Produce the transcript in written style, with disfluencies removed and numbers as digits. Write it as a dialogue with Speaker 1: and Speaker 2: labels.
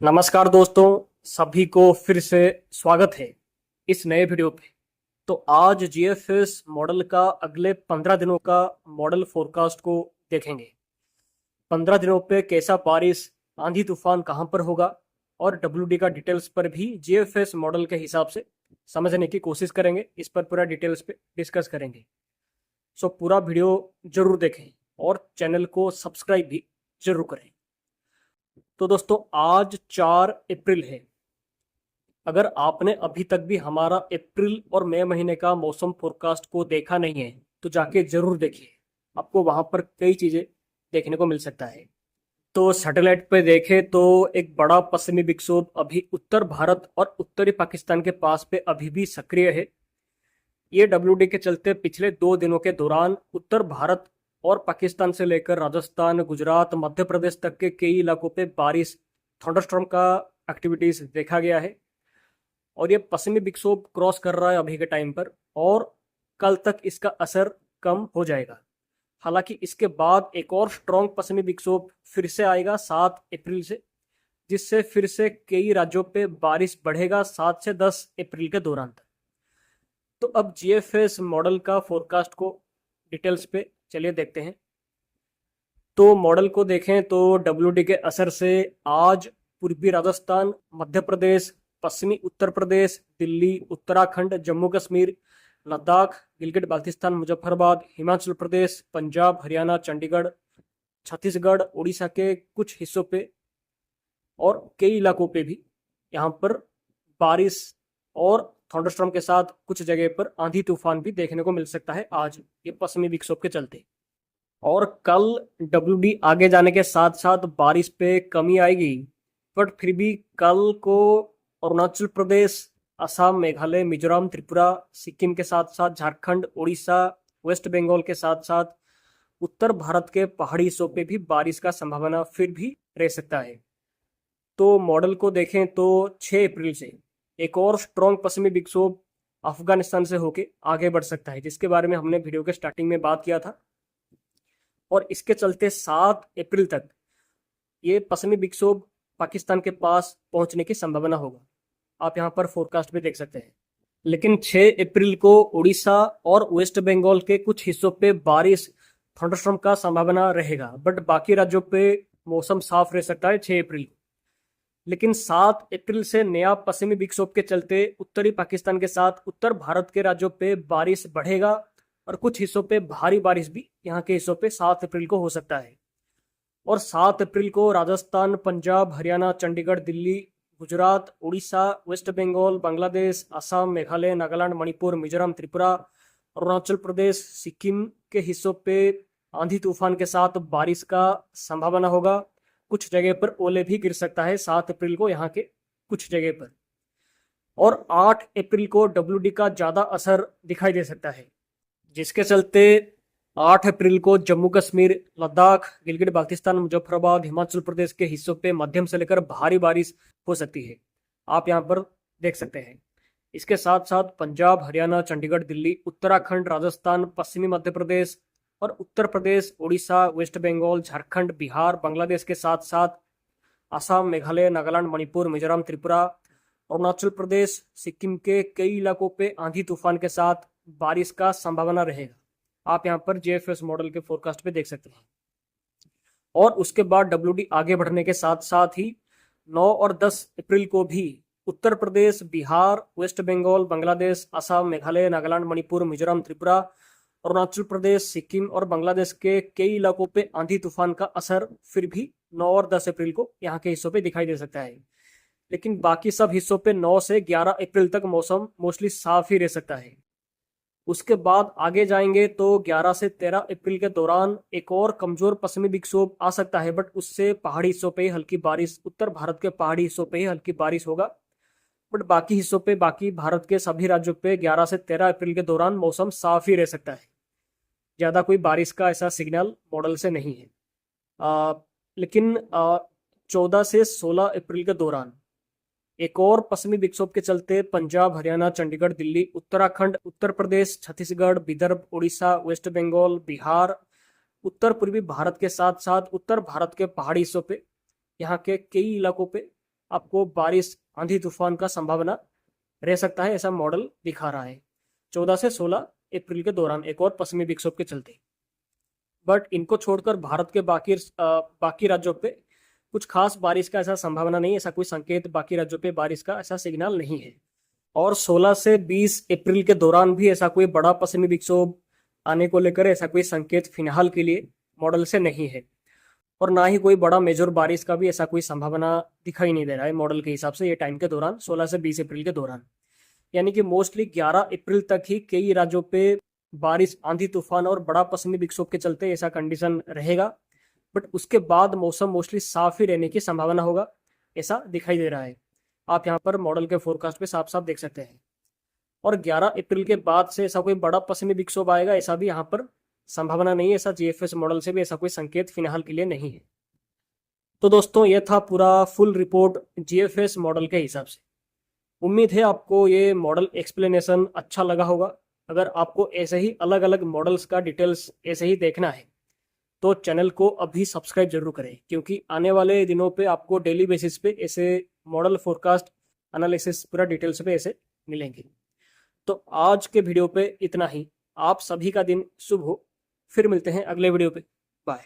Speaker 1: नमस्कार दोस्तों, सभी को फिर से स्वागत है इस नए वीडियो पे। तो आज जीएफएस मॉडल का अगले 15 दिनों का मॉडल फोरकास्ट को देखेंगे। 15 दिनों पे कैसा बारिश, आंधी तूफान कहाँ पर होगा और डब्ल्यूडी का डिटेल्स पर भी जीएफएस मॉडल के हिसाब से समझने की कोशिश करेंगे। इस पर पूरा डिटेल्स पे डिस्कस करेंगे। सो पूरा वीडियो जरूर देखें और चैनल को सब्सक्राइब भी जरूर करें। तो दोस्तों, आज 4 अप्रैल है। अगर आपने अभी तक भी हमारा अप्रैल और मई महीने का मौसम फोरकास्ट को देखा नहीं है तो जाके जरूर देखिए। आपको वहां पर कई चीजें देखने को मिल सकता है। तो सैटेलाइट पे देखें तो एक बड़ा पश्चिमी विक्षोभ अभी उत्तर भारत और उत्तरी पाकिस्तान के पास पे अभी भी सक्रिय है। ये डब्ल्यूडी के चलते पिछले 2 दिनों के दौरान उत्तर भारत और पाकिस्तान से लेकर राजस्थान, गुजरात, मध्य प्रदेश तक के कई इलाकों पे बारिश, थंडरस्टॉर्म का एक्टिविटीज देखा गया है। और ये पश्चिमी विक्षोभ क्रॉस कर रहा है अभी के टाइम पर, और कल तक इसका असर कम हो जाएगा। हालांकि इसके बाद एक और स्ट्रॉन्ग पश्चिमी विक्षोभ फिर से आएगा 7 अप्रैल से, जिससे फिर से कई राज्यों पे बारिश बढ़ेगा 7 से 10 अप्रैल के दौरान तक। तो अब जीएफएस मॉडल का फोरकास्ट को डिटेल्स पे चलिए देखते हैं। तो मॉडल को देखें तो डब्ल्यूडी के असर से आज पूर्वी राजस्थान, मध्य प्रदेश, पश्चिमी उत्तर प्रदेश, दिल्ली, उत्तराखंड, जम्मू कश्मीर, लद्दाख, गिलगित बाल्टिस्तान, मुजफ्फरबाद, हिमाचल प्रदेश, पंजाब, हरियाणा, चंडीगढ़, छत्तीसगढ़, उड़ीसा के कुछ हिस्सों पे और कई इलाकों पे भी यहाँ पर बारिश और थंडरस्टॉर्म के साथ कुछ जगह पर आंधी तूफान भी देखने को मिल सकता है आज ये पश्चिमी विक्षोभ के चलते। और कल डब्ल्यूडी आगे जाने के साथ साथ बारिश पे कमी आएगी, बट फिर भी कल को अरुणाचल प्रदेश, असम, मेघालय, मिजोरम, त्रिपुरा, सिक्किम के साथ साथ झारखंड, उड़ीसा, वेस्ट बंगाल के साथ साथ उत्तर भारत के पहाड़ी हिस्सों पे भी बारिश का संभावना फिर भी रह सकता है। तो मॉडल को देखें तो 6 अप्रैल से एक और स्ट्रॉन्ग पश्चिमी विक्षोभ अफगानिस्तान से होके आगे बढ़ सकता है, जिसके बारे में हमने वीडियो के स्टार्टिंग में बात किया था। और इसके चलते 7 अप्रैल तक ये पश्चिमी विक्षोभ पाकिस्तान के पास पहुंचने की संभावना होगा। आप यहाँ पर फोरकास्ट भी देख सकते हैं। लेकिन 6 अप्रैल को उड़ीसा और वेस्ट बंगाल के कुछ हिस्सों पे बारिश, थंडरस्टॉर्म का संभावना रहेगा, बट बाकी राज्यों पे मौसम साफ रह सकता है 6 अप्रैल को। लेकिन 7 अप्रैल से नया पश्चिमी विक्षोभ के चलते उत्तरी पाकिस्तान के साथ उत्तर भारत के राज्यों पे बारिश बढ़ेगा और कुछ हिस्सों पे भारी बारिश भी यहाँ के हिस्सों पे 7 अप्रैल को हो सकता है। और 7 अप्रैल को राजस्थान, पंजाब, हरियाणा, चंडीगढ़, दिल्ली, गुजरात, उड़ीसा, वेस्ट बंगाल, बांग्लादेश, असम, मेघालय, नागालैंड, मणिपुर, मिजोरम, त्रिपुरा, अरुणाचल प्रदेश, सिक्किम के हिस्सों पे आंधी तूफान के साथ बारिश का संभावना होगा। कुछ जगह पर ओले भी गिर सकता है 7 अप्रैल को यहाँ के कुछ जगह पर। और 8 अप्रैल को डब्ल्यूडी का ज्यादा असर दिखाई दे सकता है, जिसके चलते 8 अप्रैल को जम्मू कश्मीर, लद्दाख, गिलगित बाल्टिस्तान, मुजफ्फराबाद, हिमाचल प्रदेश के हिस्सों पे मध्यम से लेकर भारी बारिश हो सकती है। आप यहाँ पर देख सकते हैं। इसके साथ साथ पंजाब, हरियाणा, चंडीगढ़, दिल्ली, उत्तराखंड, राजस्थान, पश्चिमी मध्य प्रदेश और उत्तर प्रदेश, उड़ीसा, वेस्ट बंगाल, झारखंड, बिहार, बांग्लादेश के साथ साथ असम, मेघालय, नागालैंड, मणिपुर, मिजोरम, त्रिपुरा, अरुणाचल प्रदेश, सिक्किम के कई इलाकों पे आंधी तूफान के साथ बारिश का संभावना रहेगा। आप यहाँ पर जेएफएस मॉडल के फोरकास्ट पे देख सकते हैं। और उसके बाद डब्ल्यूडी आगे बढ़ने के साथ साथ ही 9 और 10 अप्रैल को भी उत्तर प्रदेश, बिहार, वेस्ट बंगाल, बांग्लादेश, असम, मेघालय, नागालैंड, मणिपुर, मिजोरम, त्रिपुरा, अरुणाचल प्रदेश, सिक्किम और बांग्लादेश के कई इलाकों पे आंधी तूफान का असर फिर भी 9 और 10 अप्रैल को यहाँ के हिस्सों पे दिखाई दे सकता है। लेकिन बाकी सब हिस्सों पे 9 से 11 अप्रैल तक मौसम मोस्टली साफ ही रह सकता है। उसके बाद आगे जाएंगे तो 11 से 13 अप्रैल के दौरान एक और कमजोर पश्चिमी विक्षोभ आ सकता है, बट उससे पहाड़ी हिस्सों पे हल्की बारिश, उत्तर भारत के पहाड़ी हिस्सों पे ही हल्की बारिश होगा। बट बाकी हिस्सों पे, बाकी भारत के सभी राज्यों पे 11 से 13 अप्रैल के दौरान मौसम साफ ही रह सकता है। ज्यादा कोई बारिश का ऐसा सिग्नल मॉडल से नहीं है। लेकिन 14 से 16 अप्रैल के दौरान एक और पश्चिमी विक्षोभ के चलते पंजाब, हरियाणा, चंडीगढ़, दिल्ली, उत्तराखंड, उत्तर प्रदेश, छत्तीसगढ़, विदर्भ, उड़ीसा, वेस्ट बंगाल, बिहार, उत्तर पूर्वी भारत के साथ साथ उत्तर भारत के पहाड़ी हिस्सों पे, यहाँ के कई इलाकों पे आपको बारिश आंधी तूफान का संभावना रह सकता है, ऐसा मॉडल दिखा रहा है 14 से 16 अप्रैल के दौरान एक और पश्चिमी विक्षोभ के चलते। बट इनको छोड़कर भारत के बाकी राज्यों पे कुछ खास बारिश का ऐसा संभावना नहीं है, ऐसा कोई संकेत बाकी राज्यों पे बारिश का ऐसा सिग्नल नहीं है। और 16 से 20 अप्रैल के दौरान भी ऐसा कोई बड़ा पश्चिमी विक्षोभ आने को लेकर ऐसा कोई संकेत फिलहाल के लिए मॉडल से नहीं है, और ना ही कोई बड़ा मेजर बारिश का भी ऐसा कोई संभावना दिखाई नहीं दे रहा है मॉडल के हिसाब से ये टाइम के दौरान 16 से 20 अप्रैल के दौरान। यानी कि मोस्टली 11 अप्रैल तक ही कई राज्यों पे बारिश आंधी तूफान और बड़ा पश्चिमी विक्षोभ के चलते ऐसा कंडीशन रहेगा, बट उसके बाद मौसम मोस्टली साफ ही रहने की संभावना होगा, ऐसा दिखाई दे रहा है। आप यहाँ पर मॉडल के फोरकास्ट पे साफ साफ देख सकते हैं। और 11 अप्रैल के बाद से ऐसा कोई बड़ा पश्चिमी विक्षोभ आएगा ऐसा भी यहाँ पर संभावना नहीं है, ऐसा जीएफएस मॉडल से भी ऐसा कोई संकेत फिलहाल के लिए नहीं है। तो दोस्तों ये था पूरा फुल रिपोर्ट जीएफएस मॉडल के हिसाब से। उम्मीद है आपको ये मॉडल एक्सप्लेनेशन अच्छा लगा होगा। अगर आपको ऐसे ही अलग अलग मॉडल्स का डिटेल्स ऐसे ही देखना है तो चैनल को अभी सब्सक्राइब जरूर करें, क्योंकि आने वाले दिनों पे आपको डेली बेसिस पे ऐसे मॉडल फोरकास्ट एनालिसिस पूरा डिटेल्स पे ऐसे मिलेंगे। तो आज के वीडियो पे इतना ही। आप सभी का दिन शुभ हो। फिर मिलते हैं अगले वीडियो पे। बाय।